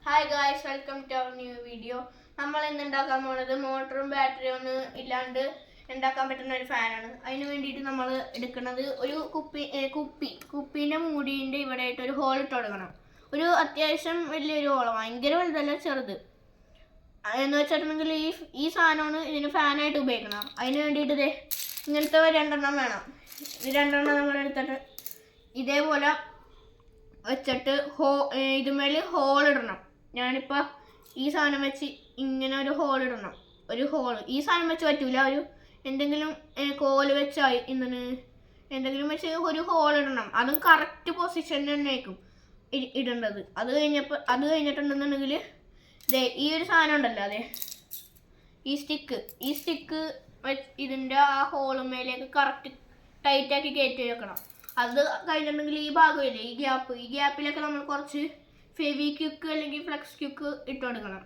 Hi guys, welcome to our new video. നമ്മൾ ഇന്ന് ഉണ്ടാക്കാൻ പോകുന്നത് മോട്ടറും ബാറ്ററിയും ഒന്നും ഇല്ലാണ്ട് ഉണ്ടാക്കാൻ പറ്റുന്ന ഒരു ഫാനാണ്. അതിന് വേണ്ടിയിട്ട് നമ്മൾ എടുക്കുന്നത് ഒരു കുപ്പീൻ്റെ മൂടീൻ്റെ ഇവിടെ ആയിട്ട് ഒരു ഹോൾ ഇട്ട് കൊടുക്കണം. ഒരു അത്യാവശ്യം വലിയൊരു ഹോൾ, ഭയങ്കര വലുതല്ല, ചെറുത് എന്ന് വെച്ചിട്ടുണ്ടെങ്കിൽ ഈ സാധനമാണ് ഇതിന് ഫാനായിട്ട് ഉപയോഗിക്കണം. അതിന് വേണ്ടിയിട്ട് ഇങ്ങനത്തെ രണ്ടെണ്ണം വേണം. ഇത് രണ്ടെണ്ണം നമ്മൾ എടുത്തിട്ട് ഇതേപോലെ വെച്ചിട്ട് ഇതുമേൽ ഹോൾ ഇടണം. ഞാനിപ്പോൾ ഈ സാധനം വെച്ച് ഇങ്ങനെ ഒരു ഹോൾ ഇടണം. ഈ സാധനം വെച്ച് പറ്റൂല, ഒരു എന്തെങ്കിലും കോല് വെച്ചായി എന്തെങ്കിലും വെച്ച് ഒരു ഹോൾ ഇടണം. അതും കറക്റ്റ് പൊസിഷൻ തന്നെയായിരിക്കും ഇടേണ്ടത്. അത് കഴിഞ്ഞിട്ടുണ്ടെന്നുണ്ടെങ്കിൽ ഈ ഒരു സാധനം ഉണ്ടല്ലോ, ഈ സ്റ്റിക്ക് ഇതിൻ്റെ ആ ഹോളുമേലേക്ക് കറക്റ്റ് ടൈറ്റാക്കി കയറ്റി വെക്കണം. അത് കഴിഞ്ഞിട്ടുണ്ടെങ്കിൽ ഈ ഭാഗമില്ലേ, ഈ ഗ്യാപ്പിലൊക്കെ നമ്മൾ കുറച്ച് ഫെവിക്വിക്ക് അല്ലെങ്കിൽ ഫ്ലെക്സ് ക്വിക്ക് ഇട്ട് കൊടുക്കണം.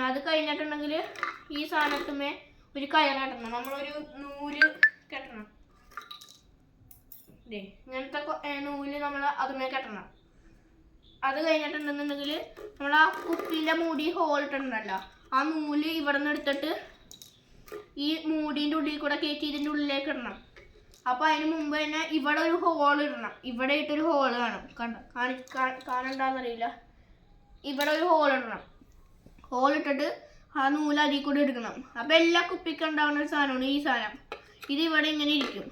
അത് കഴിഞ്ഞിട്ടുണ്ടെങ്കിൽ ഈ സാധനത്തുമേ ഒരു കയറ് കെട്ടണം. നമ്മളൊരു നൂല് കെട്ടണം. ഇങ്ങനത്തെ നൂല് നമ്മൾ അതുമേ കെട്ടണം. അത് കഴിഞ്ഞിട്ടുണ്ടെന്നുണ്ടെങ്കിൽ നമ്മൾ ആ കുപ്പീൻ്റെ മൂടി ഹോൾ ഇട്ടിട്ടുണ്ടല്ലോ, ആ നൂല് ഇവിടെ നിന്ന് എടുത്തിട്ട് ഈ മൂടീൻ്റെ ഉള്ളിൽ കൂടെ കയറ്റി ഇതിൻ്റെ ഉള്ളിലേക്ക് ഇടണം. അപ്പോൾ അതിന് മുമ്പ് തന്നെ ഇവിടെ ഒരു ഹോൾ ഇടണം. ഇവിടെ ഇട്ടൊരു ഹോൾ കാണും, കാണണ്ടാന്നറിയില്ല. ഇവിടെ ഒരു ഹോൾ ഇടണം. ഹോൾ ഇട്ടിട്ട് ആ നൂല് അതിൽ കൂടെ എടുക്കണം. അപ്പോൾ എല്ലാ കുപ്പിക്കും ഉണ്ടാവുന്ന ഒരു സാധനമാണ് ഈ സാധനം. ഇത് ഇവിടെ ഇങ്ങനെ ഇരിക്കും.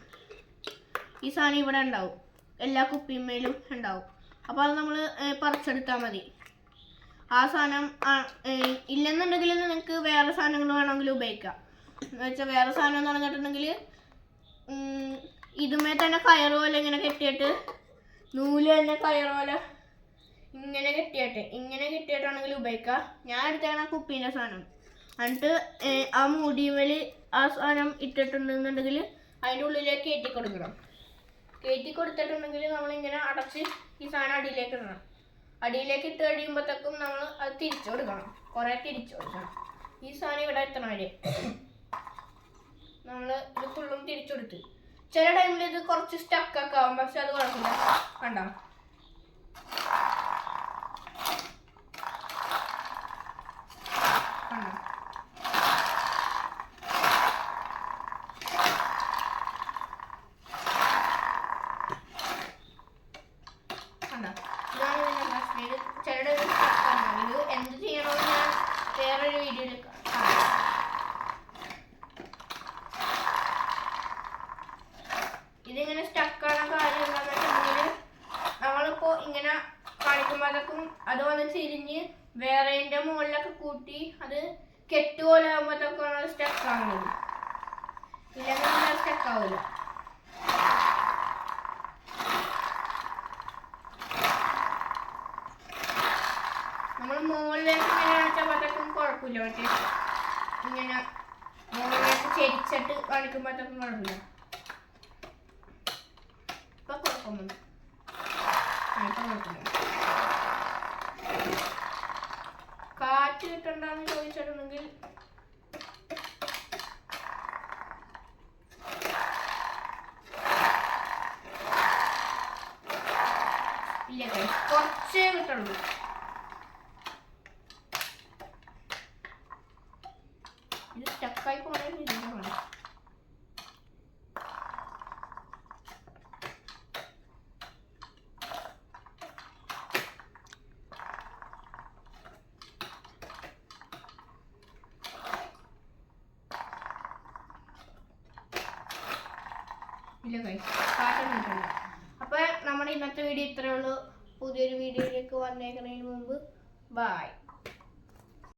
ഈ സാധനം ഇവിടെ ഉണ്ടാവും, എല്ലാ കുപ്പിമേലും ഉണ്ടാവും. അപ്പോൾ അത് നമ്മൾ പറിച്ചെടുത്താൽ മതി. ആ സാധനം ഇല്ലെന്നുണ്ടെങ്കിൽ നിങ്ങൾക്ക് വേറെ സാധനങ്ങൾ വേണമെങ്കിൽ ഉപയോഗിക്കാം. എന്ന് വെച്ചാൽ വേറെ സാധനം എന്ന് പറഞ്ഞിട്ടുണ്ടെങ്കിൽ ഇതുമേ തന്നെ കയറ് പോലെ ഇങ്ങനെ കെട്ടിയിട്ട്, നൂല് തന്നെ കയറ് പോലെ ഇങ്ങനെ കെട്ടിയിട്ടാണെങ്കിൽ ഉപയോഗിക്കാം. ഞാൻ എടുത്താണ് ആ കുപ്പീൻ്റെ സാധനം. എന്നിട്ട് ആ മൂടിമേൽ ആ സാധനം ഇട്ടിട്ടുണ്ടെന്നുണ്ടെങ്കിൽ അതിൻ്റെ ഉള്ളിലേക്ക് കയറ്റി കൊടുക്കണം. കയറ്റി കൊടുത്തിട്ടുണ്ടെങ്കിൽ നമ്മളിങ്ങനെ അടച്ച് ഈ സാധനം അടിയിലേക്ക് ഇടണം. അടിയിലേക്ക് ഇട്ട് കഴിയുമ്പോഴത്തേക്കും നമ്മൾ അത് തിരിച്ചു കൊടുക്കണം. കുറേ തിരിച്ചു കൊടുക്കണം. ഈ സാധനം ഇവിടെ എത്തണ വരെ നമ്മൾ ഇത് ഫുള്ളും തിരിച്ചു കൊടുത്ത്. ചില ടൈമിൽ ഇത് കുറച്ച് സ്റ്റക്കൊക്കെ ആവും, പക്ഷെ അത് കുഴപ്പമില്ല. കണ്ടോ, ചില ടൈമിൽ സ്റ്റക്കാണ്. ഇത് എന്ത് ചെയ്യണമെന്ന് ഞാൻ വേറൊരു വീഡിയോയിൽ ഇതിങ്ങനെ സ്റ്റക്കാണ് കാര്യം എന്താണെന്ന് വെച്ചിട്ടുണ്ടെങ്കിൽ നമ്മളിപ്പോൾ ഇങ്ങനെ കാണിക്കുമ്പോഴത്തേക്കും അത് വന്ന് തിരിഞ്ഞ് വേറെൻ്റെ മുകളിലൊക്കെ കൂട്ടി അത് കെട്ടുപോലെ ആകുമ്പോഴത്തേക്കാണ് അത് സ്റ്റക്കാവുന്നത്. ഇല്ലെങ്കിൽ അത് സ്റ്റക്കാവില്ല. നമ്മൾ മുകളിലേക്ക് ഇങ്ങനെ കാണിച്ചപ്പോഴത്തേക്കും കുഴപ്പമില്ല. മറ്റേ ഇങ്ങനെ മുകളിലേക്ക് ചെരിച്ചിട്ട് കാണിക്കുമ്പോഴത്തേക്കും കുഴപ്പമില്ല. കാറ്റ് കിട്ടണ്ടെന്ന് ചോദിച്ചിട്ടുണ്ടെങ്കിൽ ഇല്ല, കുറച്ചേ കിട്ടുള്ളൂ. ഇത് സ്റ്റക്കായി പോകണേ. ഇല്ല കാറ്റൊന്നും കിട്ടില്ല. അപ്പോൾ നമ്മുടെ ഇന്നത്തെ വീഡിയോ ഇത്രയേ ഉള്ളൂ. പുതിയൊരു വീഡിയോയിലേക്ക് വന്നേക്കുന്നതിന് മുമ്പ് ബൈ.